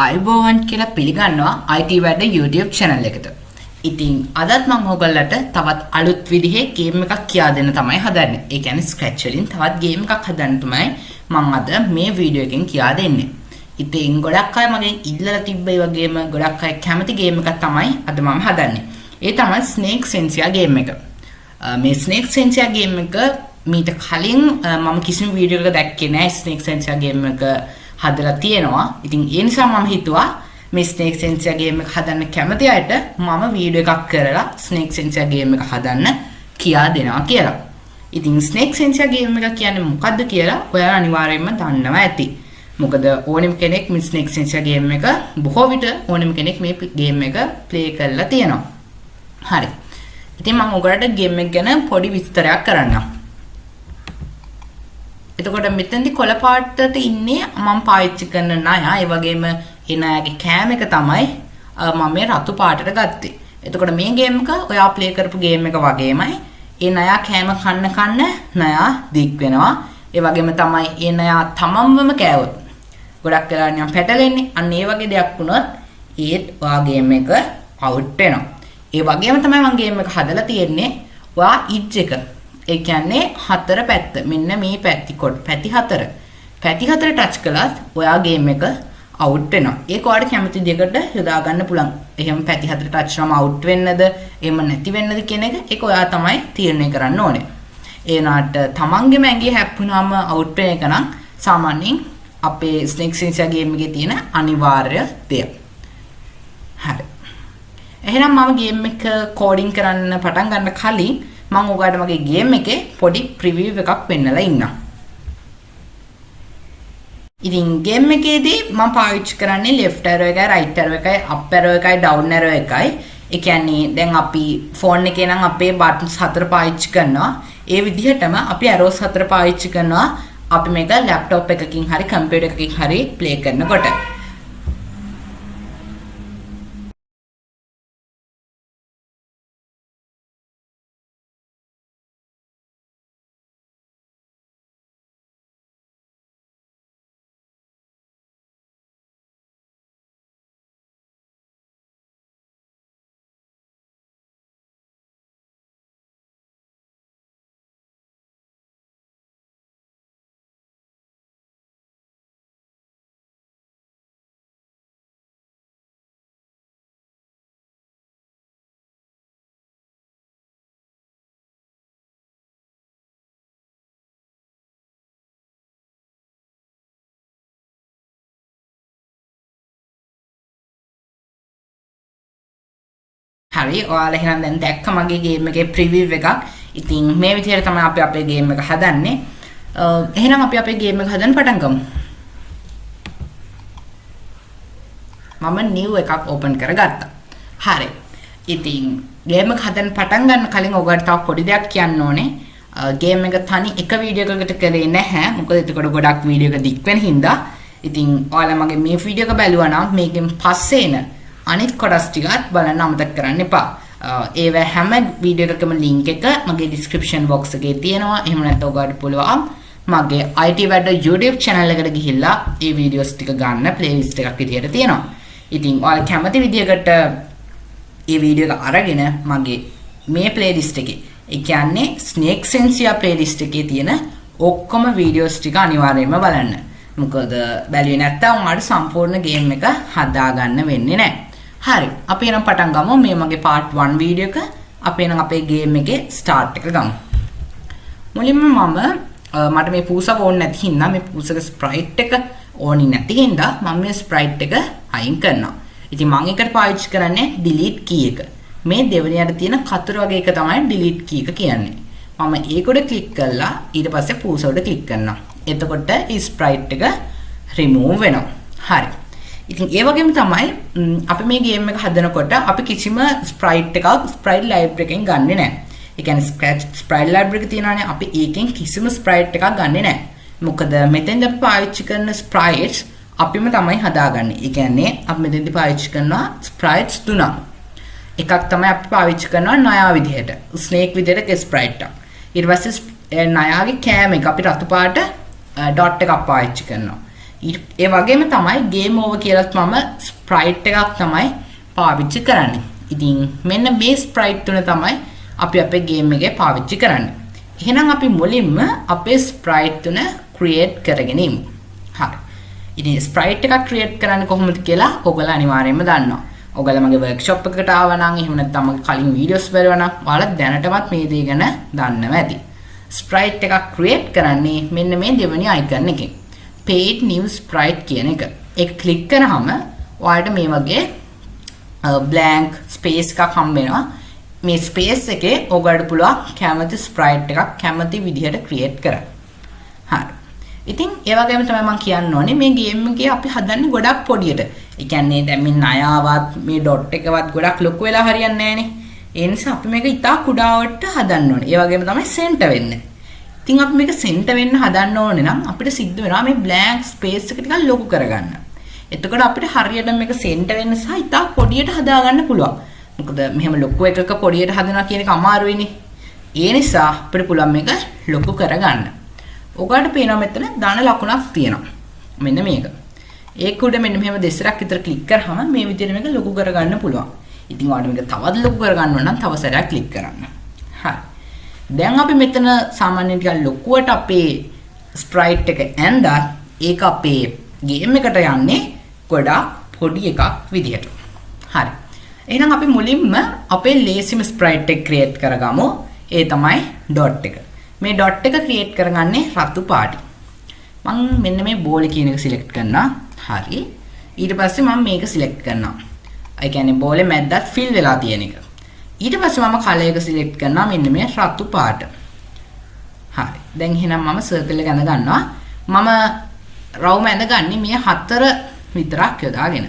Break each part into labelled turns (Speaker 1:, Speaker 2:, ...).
Speaker 1: ආයුබෝවන් කියලා පිළිගන්නවා IT වැඩ YouTube channel එකට. ඉතින් අදත් මම ඔයගොල්ලන්ට තවත් අලුත් විදිහේ ගේම් එකක් කියා දෙන්න තමයි හදන්නේ. ඒ කියන්නේ scratch වලින් තවත් ගේම් එකක් හදන්න තමයි මම අද මේ වීඩියෝ එකෙන් කියා දෙන්නේ. ඉතින් ගොඩක් අය මගෙන් ඉල්ලලා තිබ්බ ඒ වගේම ගොඩක් අය කැමති ගේම් එකක් තමයි අද මම හදන්නේ. ඒ තමයි xenzia ගේම් එක. මේ xenzia ගේම් එක මීට කලින් මම කිසිම වීඩියෝ එකක දැක්කේ නැහැ xenzia ගේම් එක හදලා තියෙනවා. ඉතින් ඒ නිසා මම හිතුවා මේ xenzia ගේම් එක හදන්න කැමති අයට මම වීඩියෝ එකක් කරලා xenzia ගේම් එක හදන්න කියා දෙනවා කියලා. ඉතින් xenzia ගේම් එක කියන්නේ මොකද්ද කියලා ඔයාලා අනිවාර්යයෙන්ම දන්නවා ඇති. මොකද ඕනෙම කෙනෙක් මේ xenzia ගේම් එක බොහෝ විට ඕනෙම කෙනෙක් මේ ගේම් එක ප්ලේ කරලා තියෙනවා. හරි. ඉතින් මම ඔයගලට ගේම් එක ගැන පොඩි විස්තරයක් කරන්නම්. එතකොට මෙතෙන්දි කොළ පාටට ඉන්නේ මම පාවිච්චි කරන ණය. ඒ වගේම ඒ ණයගේ කෑම එක තමයි මම මේ රතු පාටට ගත්තේ. එතකොට මේ ගේම් එක ඔයා ප්ලේ කරපු ගේම් එක වගේමයි. ඒ ණය කෑම කන්න ණය දික් වෙනවා. ඒ වගේම තමයි ඒ ණය තමන්වම කෑවොත් ගොඩක් වෙලා නිකන් පැටලෙන්නේ. අන්න ඒ වගේ දෙයක් වුණොත් ඒත් ඔයා ගේම් එක අවුට් වෙනවා. ඒ වගේම තමයි මම ගේම් එක හදලා තියෙන්නේ. ඔයා ඉජ් එක ඒ කියන්නේ හතර පැත්ත මෙන්න මේ පැති හතර ටච් කළත් ඔයා ගේම් එක අවුට් වෙනවා. ඒක ඔයාලට කැමති දෙයකට යොදා ගන්න පුළුවන්. එහෙම පැති හතර ටච් කරාම අවුට් වෙන්නද එහෙම නැති වෙන්නද කියන එක ඒක ඔයා තමයි තීරණය කරන්න ඕනේ. ඒ නාට තමන්ගේම ඇඟේ හැප්පුණාම අවුට් වෙන එක නම් සාමාන්‍යයෙන් අපේ xenzia ගේම් එකේ තියෙන අනිවාර්ය දෙයක්. හරි. එහෙනම් මම ගේම් එක කෝඩින් කරන්න පටන් ගන්න කලින් මම ඔයාලට මගේ ගේම් එකේ පොඩි ප්‍රිවිව් එකක් පෙන්නලා ඉන්නම්. ඉතින් ගේම් එකේදී මම පාවිච්චි කරන්නේ left arrow එකයි right arrow එකයි up arrow එකයි down arrow එකයි. ඒ කියන්නේ දැන් අපි ෆෝන් එකේ නම් අපේ buttons හතර පාවිච්චි කරනවා. ඒ විදිහටම අපි arrows හතර පාවිච්චි කරනවා. අපි මේක laptop එකකින් හරි computer එකකින් හරි play කරනකොට. හරි ඔයාලා එහෙනම් දැන් දැක්ක මගේ ගේම් එකේ ප්‍රිවිව් එකක්. ඉතින් මේ විදිහට තමයි අපි අපේ ගේම් එක හදන්නේ. එහෙනම් අපි අපේ ගේම් එක හදන්න පටන් ගමු. මම new එකක් open කරගත්තා. හරි. ඉතින් ගේම් එක හදන්න පටන් ගන්න කලින් ඔයගොල්ලෝ තව පොඩි දෙයක් කියන්න ඕනේ. ගේම් එක තනි එක වීඩියෝ එකකට කරේ නැහැ. මොකද එතකොට ගොඩක් වීඩියෝ එක දික් වෙන හින්දා. ඉතින් ඔයාලා මගේ මේ වීඩියෝ එක බැලුවා නම් මේකෙන් පස්සේ එන අනිත් කොටස් ටිකත් බලන්න අමතක කරන්න එපා. ඒව හැම වීඩියෝ එකකම link එක මගේ description box එකේ තියෙනවා. එහෙම නැත්නම් ඔයාලට පුළුවන් මගේ IT වැඩ YouTube channel එකට ගිහිල්ලා ඒ videos ටික ගන්න playlist එකක් විදියට තියෙනවා. ඉතින් ඔයාලා කැමති විදියකට ඒ වීඩියෝ එක අරගෙන මගේ මේ playlist එකේ ඒ කියන්නේ xenzia playlist එකේ තියෙන ඔක්කොම videos ටික අනිවාර්යයෙන්ම බලන්න. මොකද බැලුවේ නැත්නම් ඔයාලට සම්පූර්ණ game එක හදා ගන්න වෙන්නේ නැහැ. හරි. අපි එනම් පටන් ගමු. මේ මගේ part 1 වීඩියෝ එක. අපි එනම් අපේ ගේම් එකේ start එක ගමු. මුලින්ම මට මේ පූසා ඕනේ නැති හින්දා මේ පූසක sprite එක ඕනි නැති හින්දා මම මේ sprite එක අයින් කරනවා. ඉතින් මම එකට පාවිච්චි කරන්නේ delete key එක. මේ දෙවෙනියට තියෙන කතර වගේ එක තමයි delete key එක කියන්නේ. මම ඒක උඩ ක්ලික් කරලා ඊට පස්සේ පූසා උඩ ක්ලික් කරනවා. එතකොට මේ sprite එක remove වෙනවා. හරි. ඉතින් ඒ වගේම තමයි අපි මේ ගේම් එක හදනකොට අපි කිසිම sprite library එකෙන් ගන්නෙ නැහැ. ඒ කියන්නේ scratch sprite library එක තියෙනවානේ අපි ඒකෙන් කිසිම sprite එකක් ගන්නෙ නැහැ. මොකද මෙතෙන්ද අපි පාවිච්චි කරන sprites අපිම තමයි හදාගන්නේ. ඒ කියන්නේ අපි මෙතෙන්ද පාවිච්චි කරනවා sprites තුනක්. එකක් තමයි අපි පාවිච්චි කරනවා ණයා විදිහට. snake විදිහට sprite එකක්. ඊට පස්සේ ණයාගේ කෑම එක අපි රතු පාට dot එකක් පාවිච්චි කරනවා. ඒ වගේම තමයි ගේම් ඕවර් කියලාත් මම ස්ප්‍රයිට් එකක් තමයි පාවිච්චි කරන්නේ. ඉතින් මෙන්න මේ ස්ප්‍රයිට් තුන තමයි අපි අපේ ගේම් එකේ පාවිච්චි කරන්නේ. එහෙනම් අපි මුලින්ම අපේ ස්ප්‍රයිට් තුන ක්‍රියේට් කරගෙන ඉමු. හරි. ඉතින් ස්ප්‍රයිට් එකක් ක්‍රියේට් කරන්නේ කොහොමද කියලා ඔයගොල්ලෝ අනිවාර්යයෙන්ම දන්නවා. ඔයගොල්ලෝ මගේ වර්ක්ෂොප් එකකට ආවා නම් එහෙම නැත්නම් මගේ කලින් වීඩියෝස් බලනවා නම් ඔයාලා දැනටමත් මේ දේ ගැන දන්නවා ඇති. ස්ප්‍රයිට් එකක් ක්‍රියේට් කරන්නේ මෙන්න මේ දෙවෙනි අයිකන් එකෙන්. paid new sprite කියන එක. ඒක ක්ලික් කරාම ඔයාලට මේ වගේ blank space එකක් හම්බ වෙනවා. මේ space එකේ ඔයගොල්ලෝ පුළුවන් කැමති sprite එකක් කැමති විදිහට create කරන්න. හරි. ඉතින් ඒ වගේම තමයි මම කියන්න ඕනේ මේ ගේම් එකේ අපි හදන්නේ ගොඩක් පොඩියට. ඒ කියන්නේ දැන් මේ නයාවත් මේ ඩොට් එකවත් ගොඩක් ලොකු වෙලා හරියන්නේ නැහනේ. ඒ නිසා අපි මේක ඉතා කුඩාවට හදන්න ඕනේ. ඒ වගේම තමයි සෙන්ටර් වෙන්නේ. ඉතින් අපි මේක සෙන්ටර් වෙන්න හදන්න ඕනේ නම් අපිට සිද්ධ වෙනවා මේ blank space එක ටිකක් ලොකු කරගන්න. එතකොට අපිට හරියට මේක සෙන්ටර් වෙන්න සහ ඉතා පොඩියට හදාගන්න පුළුවන්. මොකද මෙහෙම ලොකු එකක පොඩියට හදනවා කියන එක අමාරුයිනේ. ඒ නිසා අපිට පුළුවන් මේක ලොකු කරගන්න. ඔයාලට පේනවා මෙතන දාන ලකුණක් තියෙනවා. මෙන්න මේක. ඒක උඩ මෙන්න මෙහෙම දෙසරක් විතර ක්ලික් කරාම මේ විදිහට මේක ලොකු කරගන්න පුළුවන්. ඉතින් ඔයාලට මේක තවත් ලොකු කරගන්න ඕන නම් තව සැරයක් ක්ලික් කරන්න. හරි. දැන් අපි මෙතන සාමාන්‍යයෙන් ටිකක් ලොකුවට අපේ ස්ප්‍රයිට් එක ඇඳලා ඒක අපේ ගේම් එකට යන්නේ ගොඩාක් පොඩි එකක් විදිහට. හරි. එහෙනම් අපි මුලින්ම අපේ ලේසිම ස්ප්‍රයිට් එක ක්‍රියේට් කරගමු. ඒ තමයි ඩොට් එක. මේ ඩොට් එක ක්‍රියේට් කරගන්නේ රතු පාටි. මම මෙන්න මේ බෝලේ කියන එක සිලෙක්ට් කරනවා. හරි. ඊට පස්සේ මම මේක සිලෙක්ට් කරනවා. ඒ කියන්නේ බෝලේ මැද්දත් ෆිල් වෙලා තියෙන එක. ඊට පස්සේ මම කලර් එක සිලෙක්ට් කරනවා මෙන්න මේ රතු පාට. හරි. දැන් එහෙනම් මම සර්කල් එක ඇඳ ගන්නවා. මම රවුම ඇඳගන්නේ මේ 4 විතරක් යොදාගෙන.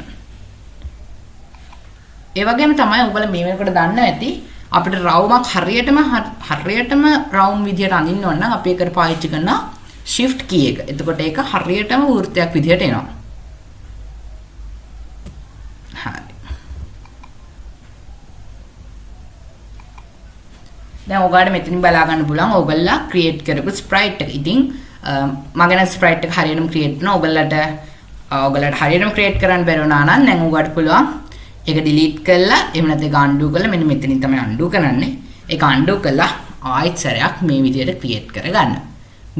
Speaker 1: ඒ වගේම තමයි ඔයගොල්ලෝ මේ වෙනකොට දන්නවා ඇති අපිට රවුමක් හරියටම රවුම් විදියට අඳින්න ඕන නම් අපි ඒකට පාවිච්චි කරන shift key එක. එතකොට ඒක හරියටම වෘත්තයක් විදියට එනවා. හරි. දැන් ඔයාලට මෙතනින් බලා ගන්න පුළුවන් ඔයගොල්ලෝ ක්‍රියේට් කරපු ස්ප්‍රයිට් එක. ඉතින් මම ස්ප්‍රයිට් එක හරියටම ක්‍රියේට් කරනවා. ඔයගොල්ලන්ට හරියටම ක්‍රියේට් කරන්න බැරි වුණා නම් දැන් ඔයාලට පුළුවන් ඒක delete කරලා එහෙම නැත්නම් ඒක undo කරලා මෙන්න මෙතනින් තමයි undo කරන්නේ. ඒක undo කරලා ආයෙත් සැරයක් මේ විදිහට ක්‍රියේට් කරගන්න.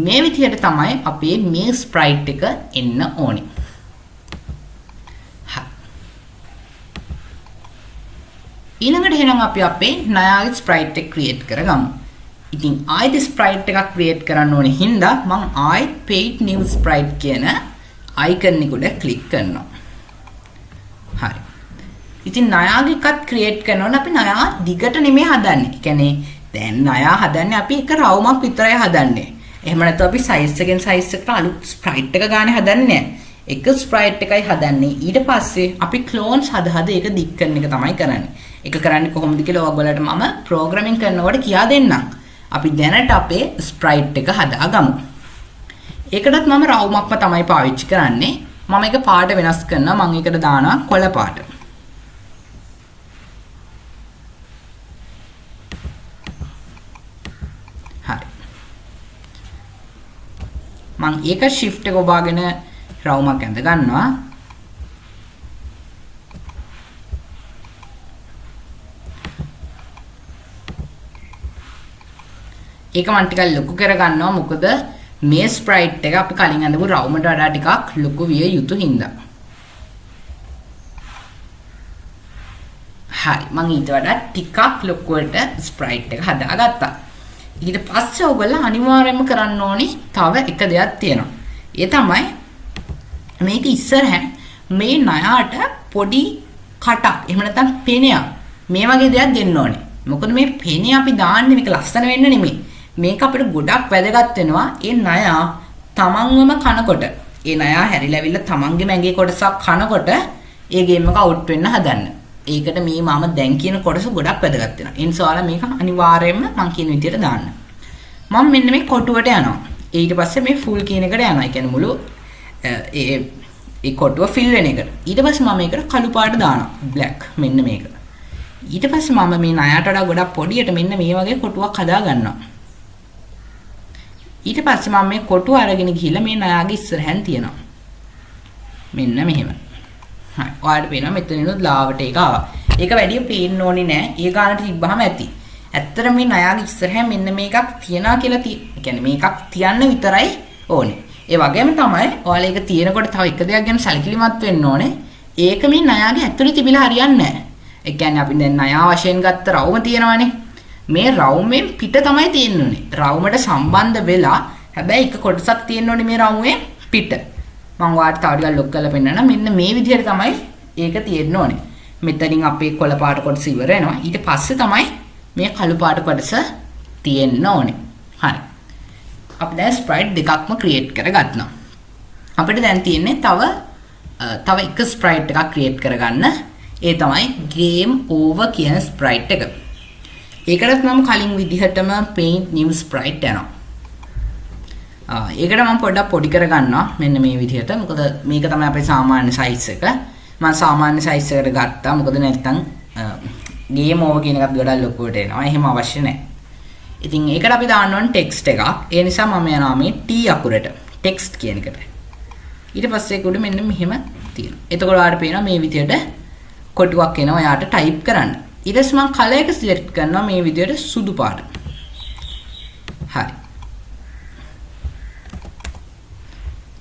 Speaker 1: මේ විදිහට තමයි අපේ මේ ස්ප්‍රයිට් එක එන්න ඕනේ. ඊළඟට එහෙනම් අපි අපේ නයාගේ ස්ප්‍රයිට් එක ක්‍රියේට් කරගමු. ඉතින් ආයෙත් ස්ප්‍රයිට් එකක් ක්‍රියේට් කරන්න ඕනේ හින්දා මම ආයෙත් paid new sprite කියන icon එක උඩ ක්ලික් කරනවා. හරි. ඉතින් නයාගේ එකත් ක්‍රියේට් කරනවනේ අපි නයා දිගට නෙමෙයි හදන්නේ. ඒ කියන්නේ දැන් නයා හදන්නේ අපි එක රවුමක් විතරයි හදන්නේ. එහෙම නැත්නම් අපි size එකෙන් size එකට අලුත් sprite එක ගන්න හදන්නේ නැහැ. එක sprite එකයි හදන්නේ. ඊට පස්සේ අපි clones හද ඒක දික් කරන එක තමයි කරන්නේ. ඒක කරන්නේ කොහොමද කියලා ඔයගොල්ලන්ට මම ප්‍රෝග්‍රෑමින් කරනකොට කියා දෙන්නම්. අපි දැනට අපේ ස්ප්‍රයිට් එක හදාගමු. ඒකටත් මම රවුමක්ම තමයි පාවිච්චි කරන්නේ. මම ඒක පාට වෙනස් කරනවා. මම ඒකට දානවා කොළ පාට. හරි. මම ඒක shift එක ඔබාගෙන රවුමක් ඇඳ ගන්නවා. ඒක මම ටිකක් ලොකු කරගන්නවා මොකද මේ ස්ප්‍රයිට් එක අපි කලින් අඳපු රවුමට වඩා ටිකක් ලොකු විය යුතු හින්දා. හරි මම ඊට වඩා ටිකක් ලොකුවට ස්ප්‍රයිට් එක හදාගත්තා. ඊට පස්සේ ඔයගොල්ලෝ අනිවාර්යයෙන්ම කරන්න ඕනි තව එක දෙයක් තියෙනවා. ඒ තමයි මේක ඉස්සරහ මේ නයාට පොඩි කටක් එහෙම නැත්නම් පෙනයක් මේ වගේ දෙයක් දෙන්න ඕනේ. මොකද මේ පෙනේ අපි දාන්නේ මේක ලස්සන වෙන්න නෙමෙයි. මේක අපිට ගොඩක් වැදගත් වෙනවා ඒ නයා තමන්වම කනකොට. ඒ නයා හැරිලාවිල්ල තමන්ගේ මැගේ කොටසක් කනකොට ඒ ගේම් එක අවුට් වෙන්න හදන්න. ඒකට මේ මම දැන් කියන කොටස ගොඩක් වැදගත් වෙනවා. ඒ නිසා ඔයාලා මේක අනිවාර්යයෙන්ම මම කියන විදිහට දාන්න. මම මෙන්න මේ කොටුවට යනවා. ඊට පස්සේ මේ ෆුල් කියන එකට යනවා. ඒ කියන්නේ මුළු ඒ කොටුව ෆිල් වෙන එකට. ඊට පස්සේ මම මේකට කළු පාට දානවා. black මෙන්න මේක. ඊට පස්සේ මම මේ නයාට වඩා ගොඩක් පොඩියට මෙන්න මේ වගේ කොටුවක් හදා ගන්නවා. ඊට පස්සේ මම මේ කොටුව අරගෙන ගිහිල්ලා මේ නයාගේ ඉස්සරහෙන් තියනවා. මෙන්න මෙහෙම. හරි. ඔයාලට පේනවා මෙතනිනුත් ලාවට එක ආවා. ඒක වැඩිය පේන්න ඕනේ නෑ. ඒ ගානට තිබ්බහම ඇති. ඇත්තට මේ නයාගේ ඉස්සරහ මෙන්න මේකක් තියනවා කියලා කියන්නේ මේකක් තියන්න විතරයි ඕනේ. ඒ වගේම තමයි ඔයාලා ඒක තියෙනකොට තව එක දෙයක් ගැන සැලකිලිමත් වෙන්න ඕනේ. ඒක මේ නයාගේ ඇතුලේ තිබිලා හරියන්නේ නැහැ. ඒ කියන්නේ අපි දැන් නයා වශයෙන් ගත්ත රවුම තියෙනවානේ. මේ රවුමෙන් පිට තමයි තියෙන්න ඕනේ. රවුමට සම්බන්ධ වෙලා හැබැයි එක කොටසක් තියෙන්න ඕනේ මේ රවුමේ පිට. මම ඔයාලට තව ටිකක් ලොක් කරලා පෙන්නන්න. මෙන්න මේ විදිහට තමයි ඒක තියෙන්න ඕනේ. මෙතනින් අපේ කොළ පාට කොටස ඉවර වෙනවා. ඊට පස්සේ තමයි මේ කළු පාට කොටස තියෙන්න ඕනේ. හරි. අපි දැන් ස්ප්‍රයිට් දෙකක්ම ක්‍රියේට් කරගන්නවා. අපිට දැන් තියෙන්නේ තව එක ස්ප්‍රයිට් එකක් ක්‍රියේට් කරගන්න. ඒ තමයි game over කියන ස්ප්‍රයිට් එක. ඒකටත් මම කලින් විදිහටම paint new sprite යනවා. ඒකට මම පොඩ්ඩක් පොඩි කරගන්නවා මෙන්න මේ විදිහට. මොකද මේක තමයි අපේ සාමාන්‍ය size එක. මම සාමාන්‍ය size එකට ගත්තා. මොකද නැත්තම් game over කියන එකත් ගොඩක් ලොකුවට එනවා. එහෙම අවශ්‍ය නැහැ. ඉතින් ඒකට අපි දාන්න ඕන ටෙක්ස්ට් එකක්. ඒ නිසා මම යනවා මේ T අකුරට ටෙක්ස්ට් කියන එකට. ඊට පස්සේ ඒක උඩ මෙන්න මෙහෙම තියෙනවා. එතකොට ඔයාලට පේනවා මේ විදිහට කොටුවක් එනවා ඔයාලට ටයිප් කරන්න. ඊට පස්සේ මම කලර් එක සිලෙක්ට් කරනවා මේ විදිහට සුදු පාට. හරි.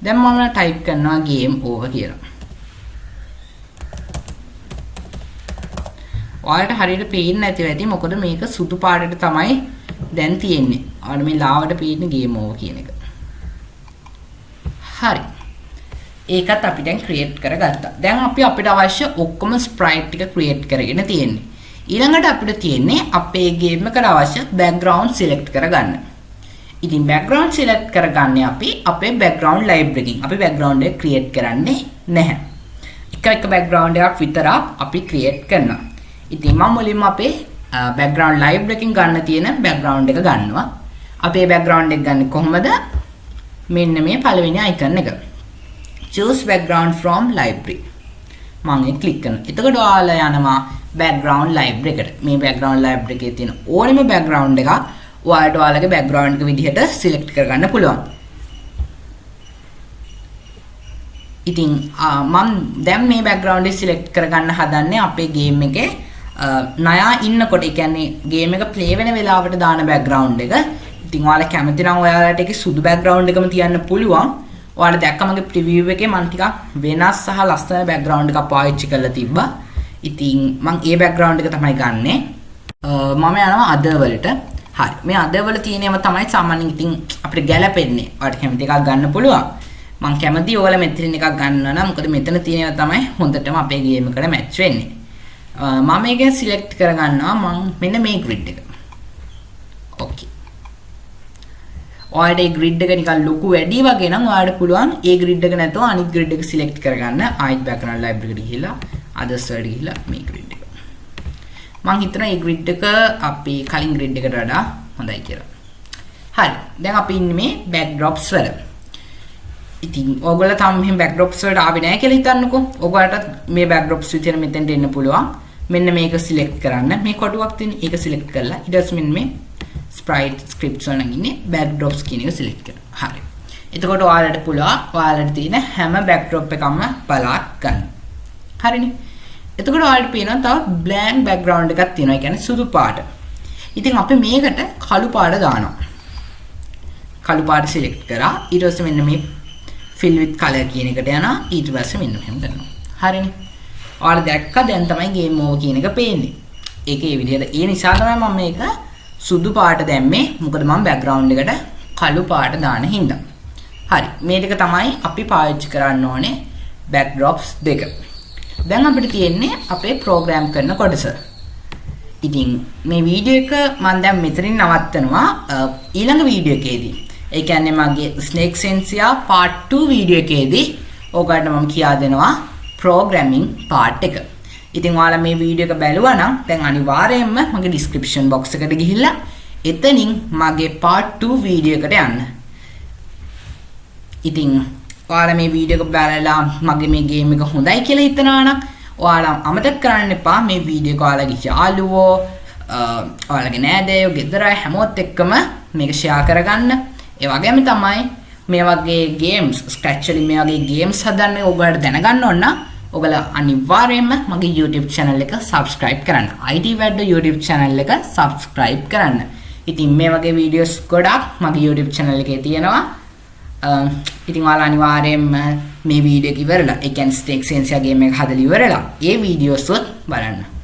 Speaker 1: දැන් මම ටයිප් කරනවා game over කියලා. ඔයාලට හරියට පේන්නේ නැතිව ඇති මොකද මේක සුදු පාටට තමයි දැන් තියෙන්නේ. ඔයාලට මේ ලාවට පේන්නේ game over කියන එක. හරි. ඒකත් අපි දැන් ක්‍රියේට් කරගත්තා. දැන් අපි අපිට අවශ්‍ය ඔක්කොම ස්ප්‍රයිට් ටික ක්‍රියේට් කරගෙන තියෙන්නේ. ඊළඟට අපිට තියෙන්නේ අපේ ගේම් එකට අවශ්‍ය බෑග්ග්‍රවුන්ඩ් සිලෙක්ට් කරගන්න. ඉතින් බෑග්ග්‍රවුන්ඩ් සිලෙක්ට් කරගන්නේ අපි අපේ බෑග්ග්‍රවුන්ඩ් ලයිබ්‍රරි එකකින්. අපි බෑග්ග්‍රවුන්ඩ් එක ක්‍රියේට් කරන්නේ නැහැ. එක බෑග්ග්‍රවුන්ඩ් එකක් විතරක් අපි ක්‍රියේට් කරනවා. ඉතින් මම මුලින්ම අපේ බෑග්ග්‍රවුන්ඩ් ලයිබ්‍රරි එකකින් ගන්න තියෙන බෑග්ග්‍රවුන්ඩ් එක ගන්නවා. අපේ බෑග්ග්‍රවුන්ඩ් එක ගන්න කොහොමද? මෙන්න මේ පළවෙනි අයිකන් එක. choose background from library. මම ඒක ක්ලික් කරනවා. එතකොට ඔයාලා යනවා background library එකට. මේ background library එකේ තියෙන ඕනෙම background එකක් ඔයාලට ඔයාලගේ background එක විදිහට select කරගන්න පුළුවන්. ඉතින් මම දැන් මේ background එක select කරගන්න හදන්නේ අපේ game එකේ නයා ඉන්නකොට, ඒ කියන්නේ game එක play වෙන වෙලාවට දාන background එක. ඉතින් ඔයාලා කැමති නම් ඔයාලට ඒකේ සුදු background එකම තියන්න පුළුවන්. ඔයාලා දැක්ක මගේ preview එකේ මම ටිකක් වෙනස් සහ ලස්සන background එකක් පාවිච්චි කරලා තිබ්බා. ඉතින් මම ඒ background එක තමයි ගන්නෙ. මම යනවා other වලට. හරි. මේ other වල තියෙනම තමයි සාමාන්‍යයෙන් ඉතින් අපිට ගැලපෙන්නේ. ඔයාලට කැමති එකක් ගන්න පුළුවන්. මම කැමති ඔයාලා මෙතනින් එකක් ගන්නවා නම් මොකද මෙතන තියෙනව තමයි හොඳටම අපේ game එකට match වෙන්නේ. මම මේකෙන් select කරගන්නවා මම මෙන්න මේ grid එක. okay. ඔයාලට ඒ grid එක නිකන් ලොකු වැඩි වගේ නම් ඔයාලට පුළුවන් ඒ grid එක නැතුව අනිත් grid එක select කරගන්න. ආයෙත් background library එකට ගිහිල්ලා others වලට ගිහිල්ලා මේ grid එක. මම හිතනවා මේ grid එක අපි කලින් grid එකට වඩා හොඳයි කියලා. හරි. දැන් අපි ඉන්නේ මේ backdrops වල. ඉතින් ඔයගොල්ලෝ තාම මෙහෙම backdrops වලට ආවේ නැහැ කියලා හිතන්නකෝ. ඔයගොල්ලන්ට මේ backdrops විතර මෙතෙන්ට එන්න පුළුවන්. මෙන්න මේක select කරන්න. මේ කොටුවක් තියෙන ඒක select කරලා ඊට පස්සේ මෙන්න මේ sprite scripts වල නැගින්නේ backdrops කියන එක select කරනවා. හරි. එතකොට ඔයාලට පුළුවන් ඔයාලට තියෙන හැම backdrop එකක්ම බලා ගන්න. හරිනේ. එතකොට ඔයාලට පේනවා තව blank background එකක් තියෙනවා. ඒ කියන්නේ සුදු පාට. ඉතින් අපි මේකට කළු පාට දානවා. කළු පාට select කරා. ඊට පස්සේ මෙන්න මේ fill with color කියන එකට යනවා. ඊට පස්සේ මෙන්න මෙහෙම කරනවා. හරිනේ. ඔයාලා දැක්කා දැන් තමයි game over කියන එක පේන්නේ. ඒකේ විදිහට ඒ නිසා තමයි මම මේක සුදු පාට දැම්මේ. මොකද මම background එකට කළු පාට දාන හින්දා. හරි. මේ ටික තමයි අපි පාවිච්චි කරන්න ඕනේ backdrops දෙක. දැන් අපිට තියෙන්නේ අපේ program කරන කොටස. ඉතින් මේ වීඩියෝ එක මම දැන් මෙතනින් නවත්තනවා. ඊළඟ වීඩියෝ එකේදී ඒ කියන්නේ මගේ snake xenzia part 2 වීඩියෝ එකේදී ඔයගොල්ලන්ට මම කියා දෙනවා programming part එක. ඉතින් ඔයාලා මේ වීඩියෝ එක බැලුවා නම් දැන් අනිවාර්යයෙන්ම මගේ description box එකට ගිහිල්ලා එතනින් මගේ part 2 වීඩියෝ එකට යන්න. ඉතින් ඔයාලා මේ වීඩියෝ එක බලලා මගේ මේ game එක හොඳයි කියලා හිතනවා නම් ඔයාලා අමතක කරන්න එපා මේ වීඩියෝ එක ඔයාලගේ යාළුවෝ ඔයාලගේ නෑදෑයෝ ගෙදර හැමෝත් එක්කම මේක share කරගන්න. ඒ වගේම තමයි මේ වගේ ගේම්ස් ස්ක්‍රැච් වලින් මේ වගේ ගේම්ස් හදන්න ඔයාලට දැනගන්න ඕන නම් ඔයාලා අනිවාර්යයෙන්ම මගේ YouTube channel එක subscribe කරන්න. IT වැඩ YouTube channel එක subscribe කරන්න. ඉතින් මේ වගේ වීඩියෝස් ගොඩක් මගේ YouTube channel එකේ තියෙනවා. ඉතින් ඔයාලා අනිවාර්යයෙන්ම මේ වීඩියෝ එක ඉවරලා ඒ කියන්නේ xenzia game එක හදලා ඉවරලා ඒ වීඩියෝස් බලන්න.